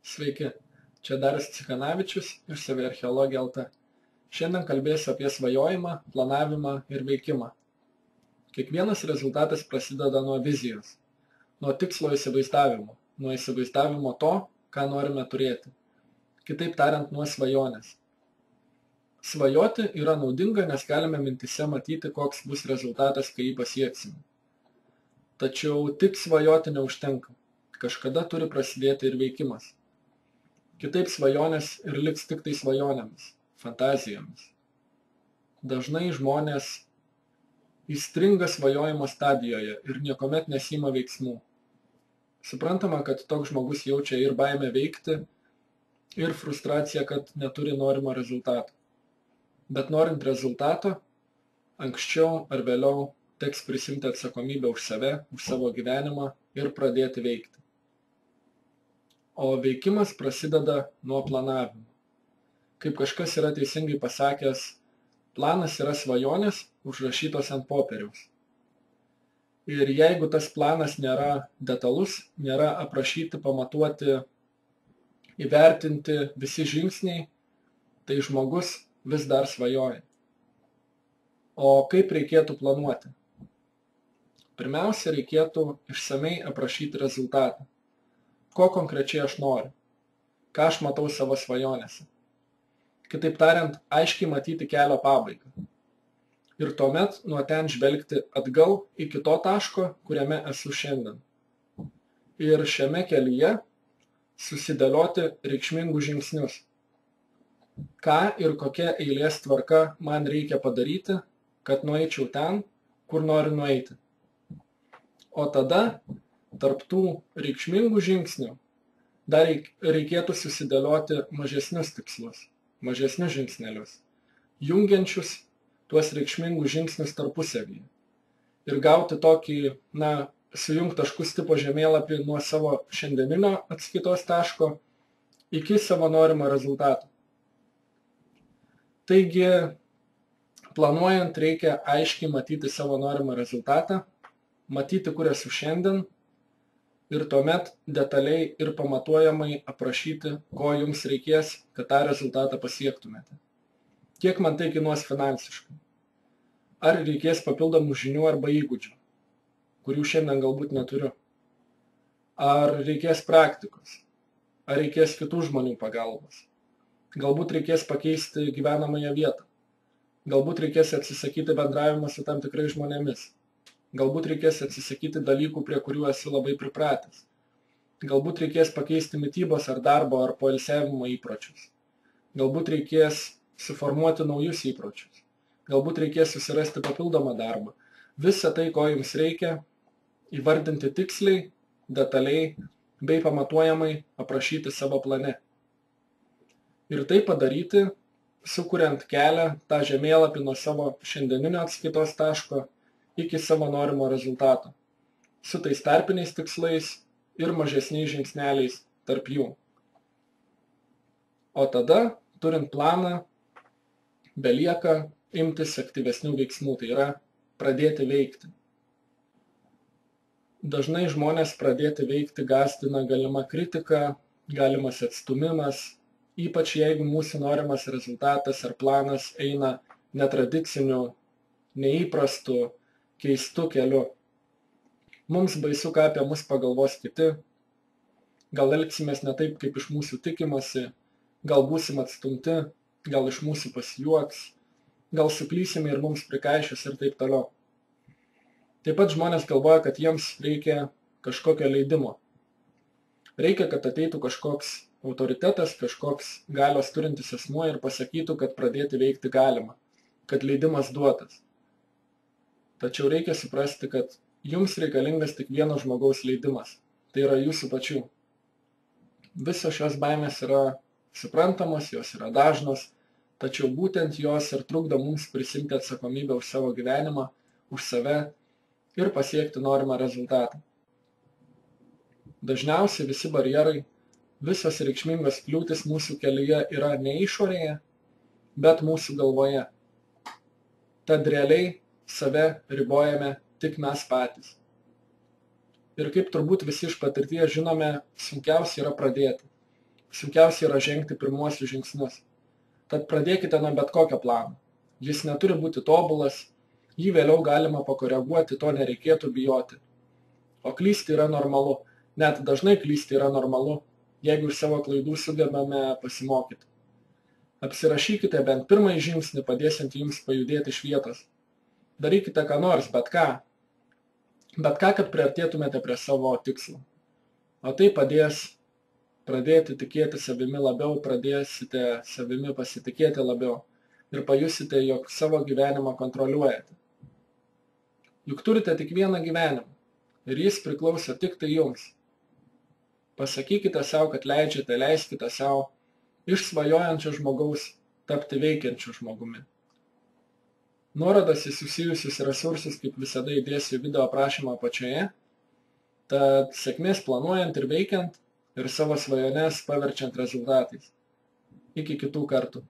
Sveiki, čia Darius Cikanavičius iš Saviarcheologija LT. Šiandien kalbėsiu apie svajojimą, planavimą ir veikimą. Kiekvienas rezultatas prasideda nuo vizijos, nuo tikslo įsivaizdavimo, nuo įsivaizdavimo to, ką norime turėti. Kitaip tariant, nuo svajonės. Svajoti yra naudinga, nes galime mintyse matyti, koks bus rezultatas, kai jį pasieksime. Tačiau tik svajoti neužtenka. Kažkada turi prasidėti ir veikimas. Kitaip svajonės ir liks tik tai svajonėmis, fantazijomis. Dažnai žmonės įstringa svajojimo stadijoje ir niekuomet nesiima veiksmų. Suprantama, kad toks žmogus jaučia ir baimę veikti, ir frustraciją, kad neturi norimo rezultato. Bet norint rezultato, anksčiau ar vėliau teks prisimti atsakomybę už save, už savo gyvenimą ir pradėti veikti. O veikimas prasideda nuo planavimo. Kaip kažkas yra teisingai pasakęs, planas yra svajonės užrašytos ant popieriaus. Ir jeigu tas planas nėra detalus, nėra aprašyti, pamatuoti, įvertinti visi žingsniai, tai žmogus vis dar svajoja. O kaip reikėtų planuoti? Pirmiausia, reikėtų išsamei aprašyti rezultatą. Ko konkrečiai aš noriu? Ką aš matau savo svajonėse? Kitaip tariant, aiškiai matyti kelio pabaigą. Ir tuomet nuo ten žvelgti atgal iki to taško, kuriame esu šiandien. Ir šiame kelyje susidėlioti reikšmingus žingsnius. Ką ir kokia eilės tvarka man reikia padaryti, kad nueičiau ten, kur noriu nueiti. O tada, tarp tų reikšmingų žingsnių, dar reikėtų susidėlioti mažesnius tikslus, mažesnius žingsnelius, jungiančius tuos reikšmingus žingsnius tarpusavyje. Ir gauti tokį, sujungt taškus tipo žemėlapį nuo savo šiandieninio atskaitos taško iki savo norimo rezultato. Taigi, planuojant reikia aiškiai matyti savo norimą rezultatą, matyti, kur esu šiandien ir tuomet detaliai ir pamatuojamai aprašyti, ko jums reikės, kad tą rezultatą pasiektumėte. Kiek man tai kainuos finansiškai? Ar reikės papildomų žinių arba įgūdžių, kurių šiandien galbūt neturiu? Ar reikės praktikos? Ar reikės kitų žmonių pagalbos? Galbūt reikės pakeisti gyvenamąją vietą. Galbūt reikės atsisakyti bendravimą su tam tikrais žmonėmis. Galbūt reikės atsisakyti dalykų, prie kurių esu labai pripratęs. Galbūt reikės pakeisti mitybos ar darbo ar poilsiavimo įpročius. Galbūt reikės suformuoti naujus įpročius. Galbūt reikės susirasti papildomą darbą. Visa tai, ko jums reikia, įvardinti tiksliai, detaliai bei pamatuojamai aprašyti savo plane. Ir tai padaryti, sukuriant kelią tą žemėlapį nuo savo šiandieninio atskaitos taško iki savo norimo rezultato, su tais tarpiniais tikslais ir mažesniais žingsneliais tarp jų. O tada, turint planą, belieka imtis aktyvesnių veiksmų, tai yra pradėti veikti. Dažnai žmonės pradėti veikti gąsdina galima kritika, galimas atstumimas, ypač jeigu mūsų norimas rezultatas ar planas eina netradiciniu, neįprastu, keistu keliu. Mums baisu, ką apie mus pagalvos kiti, gal elgsimės ne taip, kaip iš mūsų tikimasi, gal būsim atstumti, gal iš mūsų pasijuoks, gal suklysime ir mums prikaišius ir taip toliau. Taip pat žmonės galvoja, kad jiems reikia kažkokio leidimo. Reikia, kad ateitų kažkoks autoritetas, kažkoks galios turintis asmuo ir pasakytų, kad pradėti veikti galima, kad leidimas duotas. Tačiau reikia suprasti, kad jums reikalingas tik vieno žmogaus leidimas. Tai yra jūsų pačių. Visos šios baimės yra suprantamos, jos yra dažnos, tačiau būtent jos ir trukdo mums prisimti atsakomybę už savo gyvenimą, už save ir pasiekti norimą rezultatą. Dažniausiai visi barjerai, visos reikšmingos kliūtis mūsų kelyje yra ne išorėje, bet mūsų galvoje. Tad realiai save ribojame tik mes patys. Ir kaip turbūt visi iš patirties žinome, sunkiausia yra pradėti. sunkiausia yra žengti pirmuosius žingsnius. Tad pradėkite nuo bet kokio plano. Jis neturi būti tobulas, jį vėliau galima pakoreguoti, to nereikėtų bijoti. O klysti yra normalu, net dažnai klysti yra normalu, jeigu iš savo klaidų sugebame pasimokyti. Apsirašykite bent pirmąjį žingsnį, padėsiantį jums pajudėti iš vietos. Darykite ką nors, bet ką, kad priartėtumėte prie savo tikslo. O tai padės pradėti tikėti savimi labiau, pradėsite savimi pasitikėti labiau ir pajusite, jog savo gyvenimą kontroliuojate. Juk turite tik vieną gyvenimą ir jis priklauso tik tai jums. Pasakykite savo, kad leidžiate, leiskite savo iš svajojančio žmogaus tapti veikiančiu žmogumi. Nuorodas į susijusius resursus, kaip visada, įdėsiu video aprašymą apačioje, tad sėkmės planuojant ir veikiant ir savo svajones paverčiant rezultatais. Iki kitų kartų.